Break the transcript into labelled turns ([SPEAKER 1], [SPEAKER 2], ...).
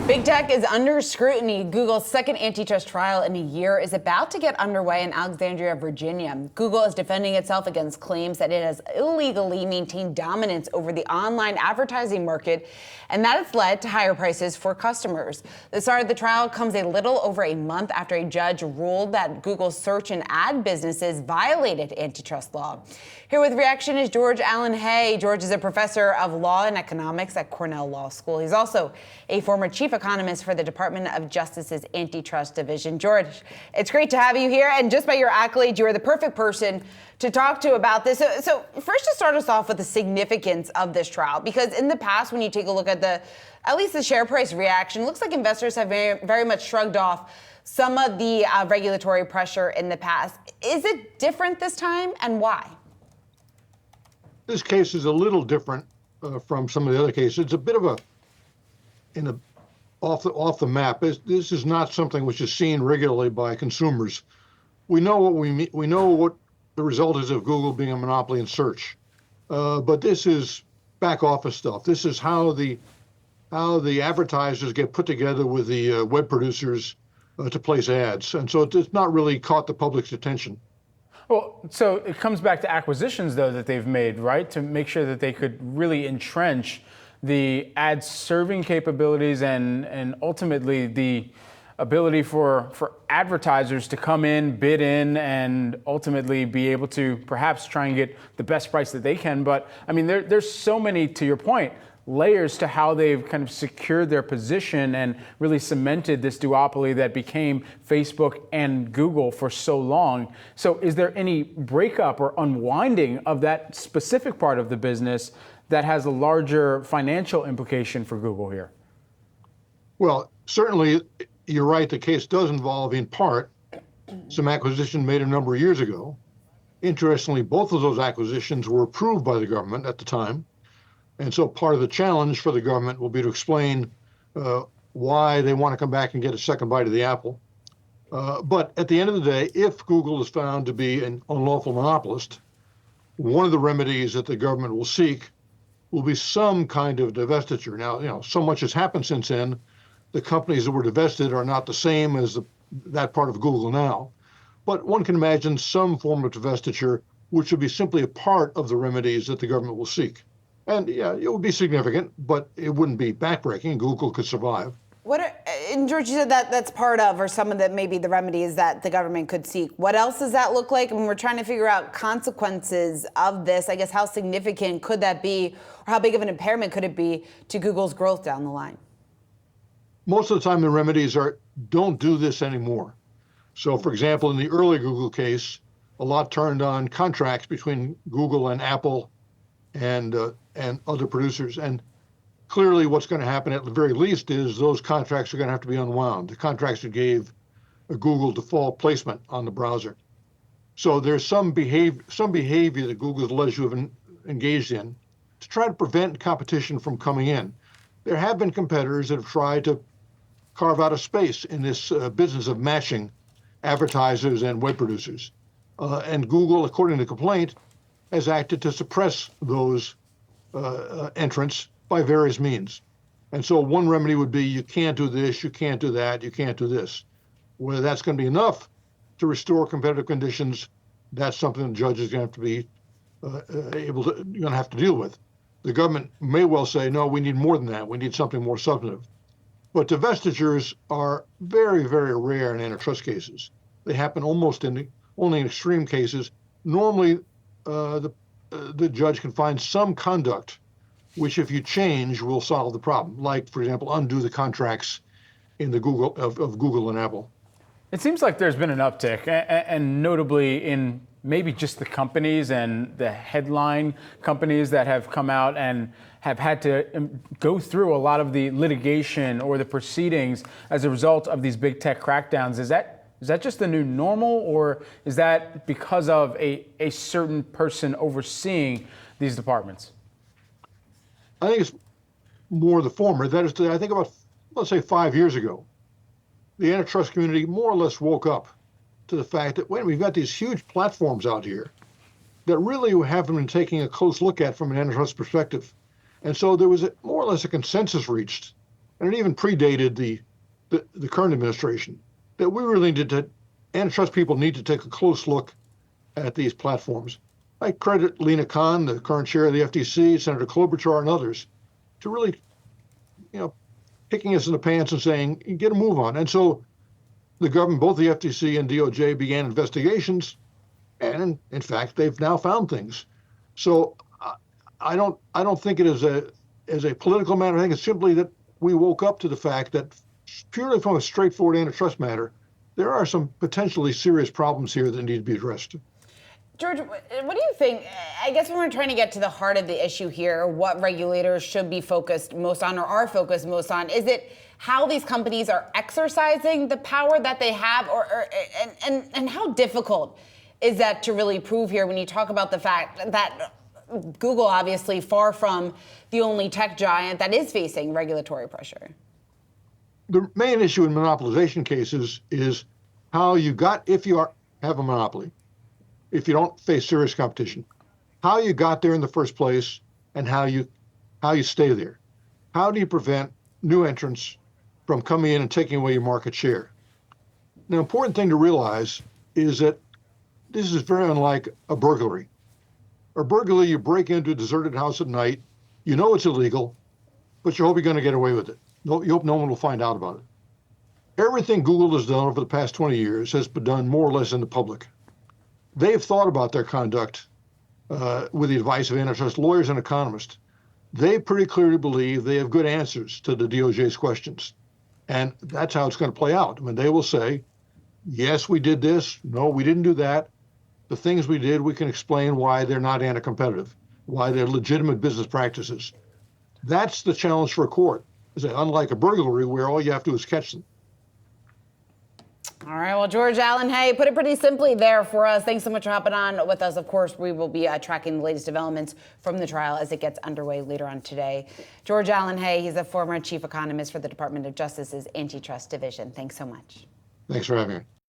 [SPEAKER 1] Big tech is under scrutiny. Google's second antitrust trial in a year is about to get underway in Alexandria, Virginia. Google is defending itself against claims that it has illegally maintained dominance over the online advertising market, and that has led to higher prices for customers. The start of the trial comes a little over a month after a judge ruled that Google's search and ad businesses violated antitrust law. Here with reaction is George Allen Hay. George is a professor of law and economics at Cornell Law School. He's also a former chief economist for the Department of Justice's Antitrust Division. George, it's great to have you here. And just by your accolades, you are the perfect person to talk to about this. So first, to start us off with the significance of this trial, because in the past, when you take a look at at least the share price reaction, it looks like investors have very much shrugged off some of the regulatory pressure in the past. Is it different this time, and why?
[SPEAKER 2] This case is a little different from some of the other cases. It's a bit of off the map. This is not something which is seen regularly by consumers. We know what we know what the result is of Google being a monopoly in search, but this is back office stuff. This is how the advertisers get put together with the web producers to place ads, and so it's not really caught the public's attention.
[SPEAKER 3] Well, so it comes back to acquisitions, though, that they've made, right, to make sure that they could really entrench the ad serving capabilities and ultimately the ability for advertisers to come in, bid in, and ultimately be able to perhaps try and get the best price that they can. But I mean, there's so many, to your point, layers to how they've kind of secured their position and really cemented this duopoly that became Facebook and Google for so long. So is there any breakup or unwinding of that specific part of the business that has a larger financial implication for Google here?
[SPEAKER 2] Well, certainly you're right. The case does involve, in part, some acquisition made a number of years ago. Interestingly, both of those acquisitions were approved by the government at the time. And so part of the challenge for the government will be to explain why they want to come back and get a second bite of the apple. But at the end of the day, if Google is found to be an unlawful monopolist, one of the remedies that the government will seek will be some kind of divestiture. Now, so much has happened since then. The companies that were divested are not the same as that part of Google now. But one can imagine some form of divestiture, which would be simply a part of the remedies that the government will seek. And yeah, it would be significant, but it wouldn't be backbreaking. Google could survive.
[SPEAKER 1] And George, you said that's part of, or some of the maybe the remedies that the government could seek. What else does that look like? I mean, we're trying to figure out consequences of this. I guess how significant could that be, or how big of an impairment could it be to Google's growth down the line?
[SPEAKER 2] Most of the time, the remedies are don't do this anymore. So, for example, in the early Google case, a lot turned on contracts between Google and Apple and other producers. And clearly what's going to happen at the very least is those contracts are going to have to be unwound. The contracts that gave a Google default placement on the browser. So there's some behavior that Google's alleged to have engaged in to try to prevent competition from coming in. There have been competitors that have tried to carve out a space in this business of matching advertisers and web producers. And Google, according to the complaint, has acted to suppress those entrants by various means. And so one remedy would be you can't do this, you can't do that, you can't do this. Whether that's going to be enough to restore competitive conditions, that's something the judge is going to have to be you're going to have to deal with. The government may well say, no, we need more than that. We need something more substantive. But divestitures are very, very rare in antitrust cases. They happen only in extreme cases. Normally, the judge can find some conduct which, if you change, will solve the problem. Like, for example, undo the contracts in the Google of Google and Apple.
[SPEAKER 3] It seems like there's been an uptick, and notably in maybe just the companies and the headline companies that have come out and have had to go through a lot of the litigation or the proceedings as a result of these big tech crackdowns. Is that just the new normal, or is that because of a certain person overseeing these departments?
[SPEAKER 2] I think it's more the former. That is, I think about, let's say 5 years ago, the antitrust community more or less woke up to the fact that, wait, we've got these huge platforms out here that really haven't been taking a close look at from an antitrust perspective. And so there was more or less a consensus reached and it even predated the current administration, that we really need to, antitrust people need to take a close look at these platforms. I credit Lena Khan, the current chair of the FTC, Senator Klobuchar, and others, to really, kicking us in the pants and saying, get a move on. And so the government, both the FTC and DOJ, began investigations, and in fact, they've now found things. So I don't think it is a political matter. I think it's simply that we woke up to the fact that purely from a straightforward antitrust matter, there are some potentially serious problems here that need to be addressed.
[SPEAKER 1] George, what do you think? I guess when we're trying to get to the heart of the issue here, what regulators should be focused most on or are focused most on, is it how these companies are exercising the power that they have, and how difficult is that to really prove here when you talk about the fact that Google, obviously far from the only tech giant that is facing regulatory pressure?
[SPEAKER 2] The main issue in monopolization cases is how you got, if you have a monopoly, if you don't face serious competition, how you got there in the first place and how you stay there. How do you prevent new entrants from coming in and taking away your market share? The important thing to realize is that this is very unlike a burglary. A burglary, you break into a deserted house at night, you know it's illegal, but you hope you're going to get away with it. You hope no one will find out about it. Everything Google has done over the past 20 years has been done more or less in the public. They've thought about their conduct with the advice of antitrust lawyers and economists. They pretty clearly believe they have good answers to the DOJ's questions. And that's how it's going to play out. I mean, they will say, yes, we did this. No, we didn't do that. The things we did, we can explain why they're not anti-competitive, why they're legitimate business practices. That's the challenge for a court, is that unlike a burglary where all you have to do is catch them.
[SPEAKER 1] All right, well, George Allen Hay put it pretty simply there for us. Thanks so much for hopping on with us. Of course, we will be tracking the latest developments from the trial as it gets underway later on today. George Allen Hay, he's a former chief economist for the Department of Justice's Antitrust Division. Thanks so much.
[SPEAKER 2] Thanks for having me.